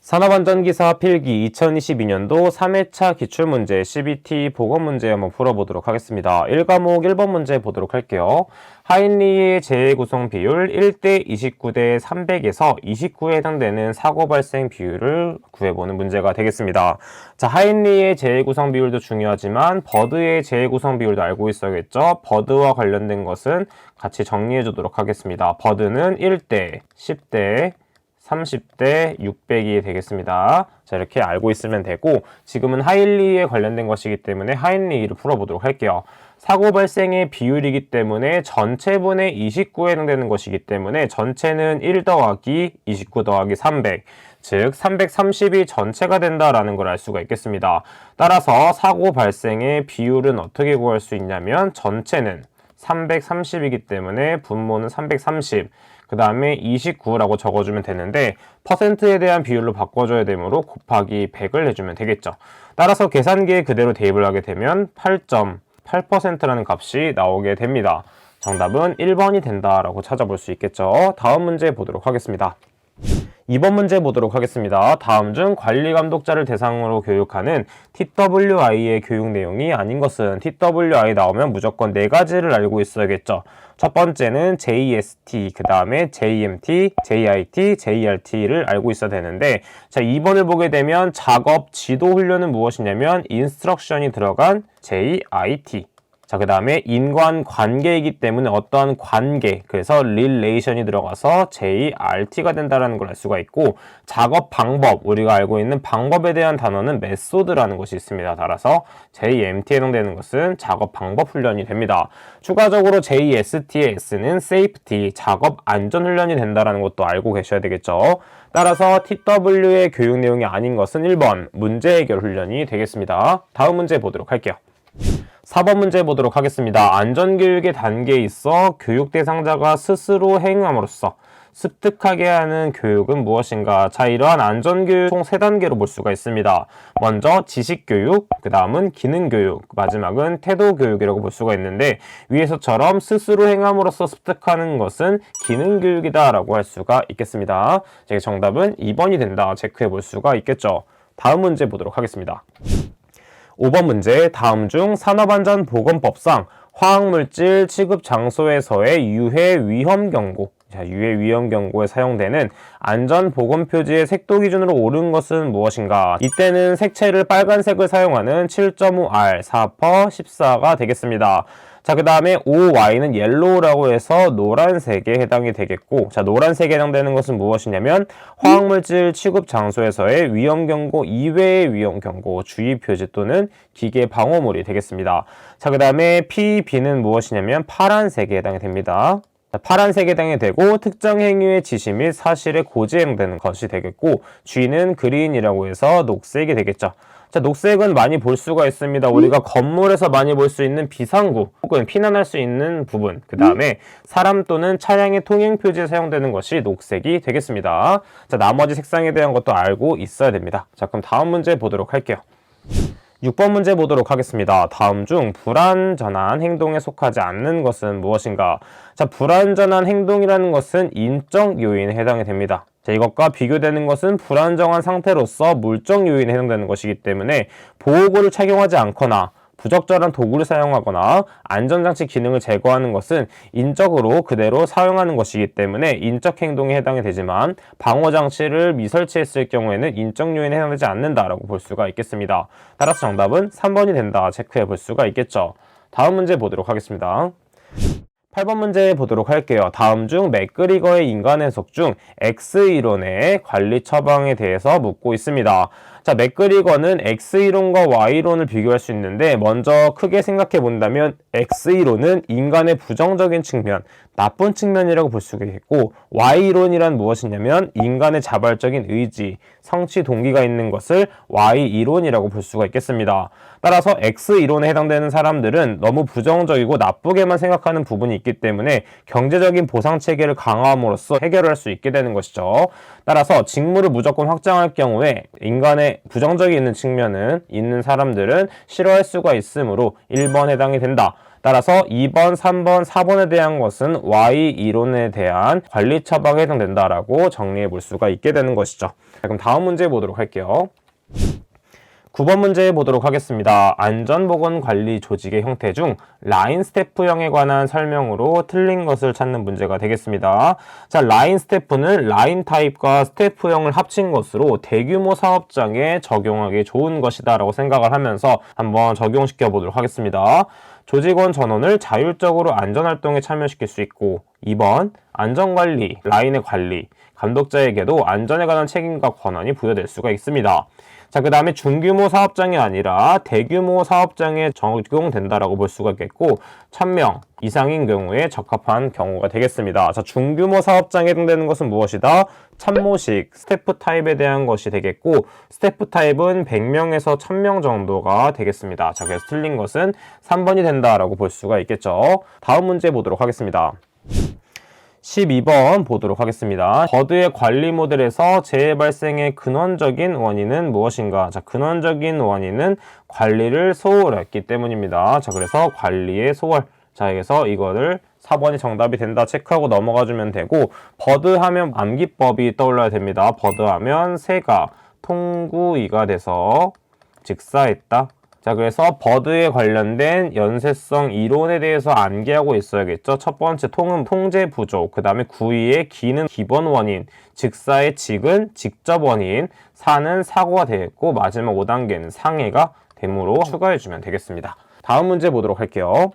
산업안전기사 필기 2022년도 3회차 기출문제 CBT 보건문제 한번 풀어보도록 하겠습니다. 1과목 1번 문제 보도록 할게요. 하인리의 재구성 비율 1대 29대 300에서 29에 해당되는 사고 발생 비율을 구해보는 문제가 되겠습니다. 자, 하인리의 재구성 비율도 중요하지만 버드의 재구성 비율도 알고 있어야겠죠. 버드와 관련된 것은 같이 정리해 주도록 하겠습니다. 버드는 1대, 10대, 30대 600이 되겠습니다. 자, 이렇게 알고 있으면 되고, 지금은 하인리에 관련된 것이기 때문에 하인리를 풀어보도록 할게요. 사고 발생의 비율이기 때문에 전체분의 29에 해당되는 것이기 때문에 전체는 1 더하기 29 더하기 300, 즉 330이 전체가 된다라는 걸 알 수가 있겠습니다. 따라서 사고 발생의 비율은 어떻게 구할 수 있냐면 전체는 330이기 때문에 분모는 330, 그 다음에 29라고 적어주면 되는데 퍼센트에 대한 비율로 바꿔줘야 되므로 곱하기 100을 해주면 되겠죠. 따라서 계산기에 그대로 대입을 하게 되면 8.8%라는 값이 나오게 됩니다. 정답은 1번이 된다라고 찾아볼 수 있겠죠. 다음 문제 보도록 하겠습니다. 2번 문제 보도록 하겠습니다. 다음 중 관리감독자를 대상으로 교육하는 TWI의 교육 내용이 아닌 것은 TWI 나오면 무조건 4가지를 알고 있어야겠죠. 첫 번째는 JST, 그 다음에 JMT, JIT, JRT를 알고 있어야 되는데, 자, 2번을 보게 되면 작업 지도 훈련은 무엇이냐면 인스트럭션이 들어간 JIT. 자, 그 다음에 인간관계이기 때문에 어떠한 관계, 그래서 릴레이션이 들어가서 JRT가 된다는 걸 알 수가 있고, 작업 방법, 우리가 알고 있는 방법에 대한 단어는 메소드라는 것이 있습니다. 따라서 JMT에 해당되는 것은 작업 방법 훈련이 됩니다. 추가적으로 JST의 S는 Safety, 작업 안전 훈련이 된다는 것도 알고 계셔야 되겠죠. 따라서 TW의 교육 내용이 아닌 것은 1번 문제 해결 훈련이 되겠습니다. 다음 문제 보도록 할게요. 4번 문제 보도록 하겠습니다. 안전교육의 단계에 있어 교육 대상자가 스스로 행함으로써 습득하게 하는 교육은 무엇인가? 자, 이러한 안전교육 총 3단계로 볼 수가 있습니다. 먼저 지식교육, 그 다음은 기능교육, 마지막은 태도교육이라고 볼 수가 있는데, 위에서처럼 스스로 행함으로써 습득하는 것은 기능교육이다 라고 할 수가 있겠습니다. 정답은 2번이 된다 체크해 볼 수가 있겠죠. 다음 문제 보도록 하겠습니다. 5번 문제, 다음 중 산업안전보건법상 화학물질 취급 장소에서의 유해 위험 경고, 자, 유해 위험 경고에 사용되는 안전보건표지의 색도 기준으로 옳은 것은 무엇인가? 이때는 색채를 빨간색을 사용하는 7.5R 4%14가 되겠습니다. 자, 그 다음에 OY는 옐로우라고 해서 노란색에 해당이 되겠고, 자, 노란색에 해당되는 것은 무엇이냐면 화학물질 취급 장소에서의 위험경고 이외의 위험경고, 주의표지 또는 기계 방호물이 되겠습니다. 자, 그 다음에 PB는 무엇이냐면 파란색에 해당이 됩니다. 파란색에 해당이 되고 특정 행위의 지시 및 사실의 고지에 해당되는 것이 되겠고, G는 그린이라고 해서 녹색이 되겠죠. 자, 녹색은 많이 볼 수가 있습니다. 우리가 건물에서 많이 볼 수 있는 비상구 혹은 피난할 수 있는 부분, 그 다음에 사람 또는 차량의 통행 표지에 사용되는 것이 녹색이 되겠습니다. 자, 나머지 색상에 대한 것도 알고 있어야 됩니다. 자, 그럼 다음 문제 보도록 할게요. 6번 문제 보도록 하겠습니다. 다음 중 불완전한 행동에 속하지 않는 것은 무엇인가? 자, 불완전한 행동이라는 것은 인적 요인에 해당이 됩니다. 자, 이것과 비교되는 것은 불안정한 상태로서 물적 요인에 해당되는 것이기 때문에 보호구를 착용하지 않거나 부적절한 도구를 사용하거나 안전장치 기능을 제거하는 것은 인적으로 그대로 사용하는 것이기 때문에 인적 행동에 해당이 되지만 방호장치를 미설치했을 경우에는 인적 요인에 해당되지 않는다라고 볼 수가 있겠습니다. 따라서 정답은 3번이 된다 체크해 볼 수가 있겠죠. 다음 문제 보도록 하겠습니다. 8번 문제 보도록 할게요. 다음 중 맥그리거의 인간 해석 중 X이론의 관리 처방에 대해서 묻고 있습니다. 자, 맥그리거는 X이론과 Y이론을 비교할 수 있는데, 먼저 크게 생각해 본다면 X이론은 인간의 부정적인 측면, 나쁜 측면이라고 볼 수가 있고, Y이론이란 무엇이냐면 인간의 자발적인 의지, 성취 동기가 있는 것을 Y이론이라고 볼 수가 있겠습니다. 따라서 X이론에 해당되는 사람들은 너무 부정적이고 나쁘게만 생각하는 부분이 있기 때문에 경제적인 보상체계를 강화함으로써 해결할 수 있게 되는 것이죠. 따라서 직무를 무조건 확장할 경우에 인간의 부정적인 있는 측면은 있는 사람들은 싫어할 수가 있으므로 1번 해당이 된다. 따라서 2번, 3번, 4번에 대한 것은 Y 이론에 대한 관리 처방에 해당된다라고 정리해 볼 수가 있게 되는 것이죠. 자, 그럼 다음 문제 보도록 할게요. 9번 문제 보도록 하겠습니다. 안전보건관리 조직의 형태 중 라인 스태프형에 관한 설명으로 틀린 것을 찾는 문제가 되겠습니다. 자, 라인 스태프는 라인 타입과 스태프형을 합친 것으로 대규모 사업장에 적용하기 좋은 것이다 라고 생각을 하면서 한번 적용시켜 보도록 하겠습니다. 조직원 전원을 자율적으로 안전활동에 참여시킬 수 있고, 2번 안전관리, 라인의 관리, 감독자에게도 안전에 관한 책임과 권한이 부여될 수가 있습니다. 자, 그 다음에 중규모 사업장이 아니라 대규모 사업장에 적용된다라고 볼 수가 있겠고, 1000명 이상인 경우에 적합한 경우가 되겠습니다. 자, 중규모 사업장에 해당되는 것은 무엇이다? 참모식, 스태프 타입에 대한 것이 되겠고, 스태프 타입은 100명에서 1000명 정도가 되겠습니다. 자, 그래서 틀린 것은 3번이 된다라고 볼 수가 있겠죠. 다음 문제 보도록 하겠습니다. 12번 보도록 하겠습니다. 버드의 관리 모델에서 재해 발생의 근원적인 원인은 무엇인가? 자, 근원적인 원인은 관리를 소홀했기 때문입니다. 자, 그래서 관리의 소홀. 자, 여기서 이거를 4번이 정답이 된다 체크하고 넘어가 주면 되고, 버드 하면 암기법이 떠올라야 됩니다. 버드 하면 새가 통구이가 돼서 직사했다. 자, 그래서 버드에 관련된 연쇄성 이론에 대해서 암기하고 있어야겠죠. 첫 번째 통은 통제 부족, 그 다음에 구의의 기는 기본 원인, 직사의 직은 직접 원인, 사는 사고가 되겠고, 마지막 5단계는 상해가 됨으로 추가해주면 되겠습니다. 다음 문제 보도록 할게요.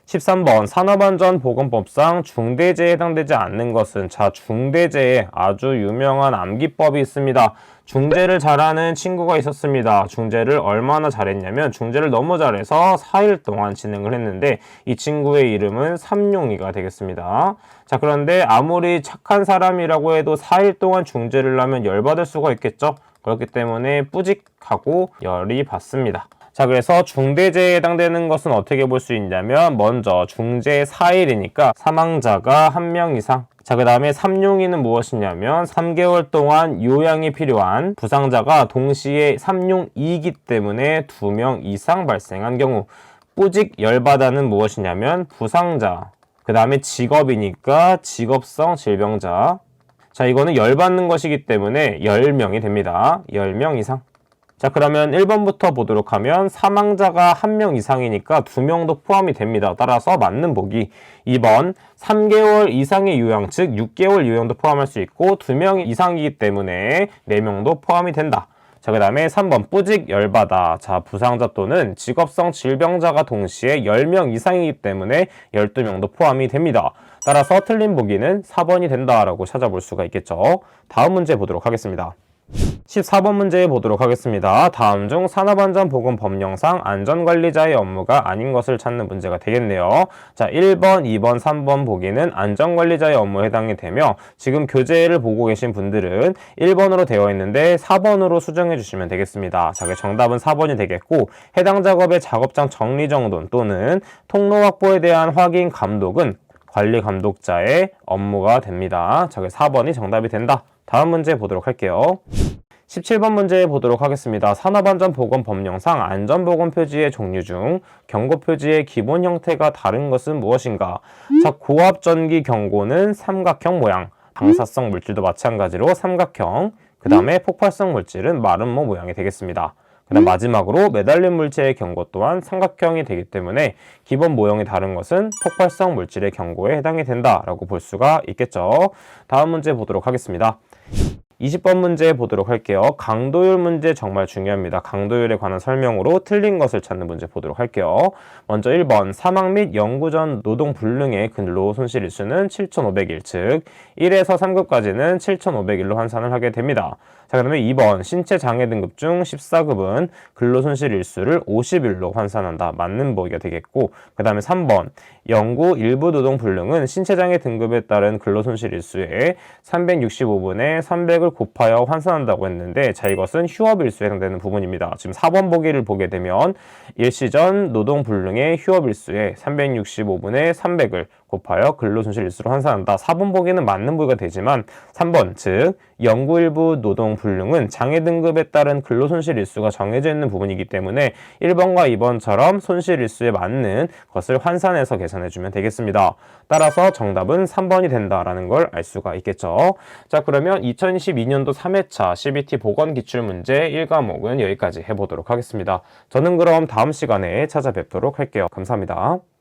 13번 산업안전보건법상 중대재해에 해당되지 않는 것은, 자, 중대재해 아주 유명한 암기법이 있습니다. 중재를 잘하는 친구가 있었습니다. 중재를 얼마나 잘했냐면 중재를 너무 잘해서 4일 동안 진행을 했는데 이 친구의 이름은 삼룡이가 되겠습니다. 자, 그런데 아무리 착한 사람이라고 해도 4일 동안 중재를 하면 열받을 수가 있겠죠. 그렇기 때문에 뿌직하고 열이 받습니다. 자, 그래서 중대재해에 해당되는 것은 어떻게 볼 수 있냐면, 먼저 중재 4일이니까 사망자가 1명 이상. 자, 그 다음에 삼룡이는 무엇이냐면 3개월 동안 요양이 필요한 부상자가 동시에 삼룡이기 때문에 2명 이상 발생한 경우. 뿌직 열바다는 무엇이냐면 부상자, 그 다음에 직업이니까 직업성 질병자. 자, 이거는 열받는 것이기 때문에 10명이 됩니다. 10명 이상. 자, 그러면 1번부터 보도록 하면 사망자가 1명 이상이니까 2명도 포함이 됩니다. 따라서 맞는 보기 2번 3개월 이상의 요양, 즉 6개월 요양도 포함할 수 있고 2명 이상이기 때문에 4명도 포함이 된다. 자, 그 다음에 3번 뿌직 열받아. 자, 부상자 또는 직업성 질병자가 동시에 10명 이상이기 때문에 12명도 포함이 됩니다. 따라서 틀린 보기는 4번이 된다라고 찾아볼 수가 있겠죠. 다음 문제 보도록 하겠습니다. 14번 문제 보도록 하겠습니다. 다음 중 산업안전보건법령상 안전관리자의 업무가 아닌 것을 찾는 문제가 되겠네요. 자, 1번, 2번, 3번 보기는 안전관리자의 업무에 해당이 되며, 지금 교재를 보고 계신 분들은 1번으로 되어 있는데 4번으로 수정해 주시면 되겠습니다. 자, 정답은 4번이 되겠고, 해당 작업의 작업장 정리정돈 또는 통로 확보에 대한 확인 감독은 관리 감독자의 업무가 됩니다. 자, 4번이 정답이 된다. 다음 문제 보도록 할게요. 17번 문제 보도록 하겠습니다. 산업안전보건법령상 안전보건표지의 종류 중 경고표지의 기본 형태가 다른 것은 무엇인가? 자, 고압전기 경고는 삼각형 모양, 방사성 물질도 마찬가지로 삼각형, 그 다음에 폭발성 물질은 마름모 모양이 되겠습니다. 그 다음 마지막으로 매달린 물체의 경고 또한 삼각형이 되기 때문에 기본 모형이 다른 것은 폭발성 물질의 경고에 해당이 된다라고 볼 수가 있겠죠. 다음 문제 보도록 하겠습니다. 20번 문제 보도록 할게요. 강도율 문제 정말 중요합니다. 강도율에 관한 설명으로 틀린 것을 찾는 문제 보도록 할게요. 먼저 1번 사망 및 영구 전 노동 불능의 근로 손실 일수는 7,500일, 즉 1에서 3급까지는 7,500일로 환산을 하게 됩니다. 자, 그러면 2번 신체 장애 등급 중 14급은 근로 손실 일수를 50일로 환산한다. 맞는 보기가 되겠고, 그 다음에 3번 영구 일부 노동 불능은 신체 장애 등급에 따른 근로 손실 일수에 365분의 300을 곱하여 환산한다고 했는데, 자, 이것은 휴업 일수에 해당되는 부분입니다. 지금 4번 보기를 보게 되면 일시 전 노동 불능의 휴업 일수에 365분의 300을 곱하여 근로손실일수로 환산한다. 4번 보기는 맞는 부위가 되지만 3번 즉 연구일부 노동불능은 장애 등급에 따른 근로손실일수가 정해져 있는 부분이기 때문에 1번과 2번처럼 손실일수에 맞는 것을 환산해서 계산해주면 되겠습니다. 따라서 정답은 3번이 된다라는 걸 알 수가 있겠죠. 자, 그러면 2012년도 3회차 CBT 보건기출문제 1과목은 여기까지 해보도록 하겠습니다. 저는 그럼 다음 시간에 찾아뵙도록 할게요. 감사합니다.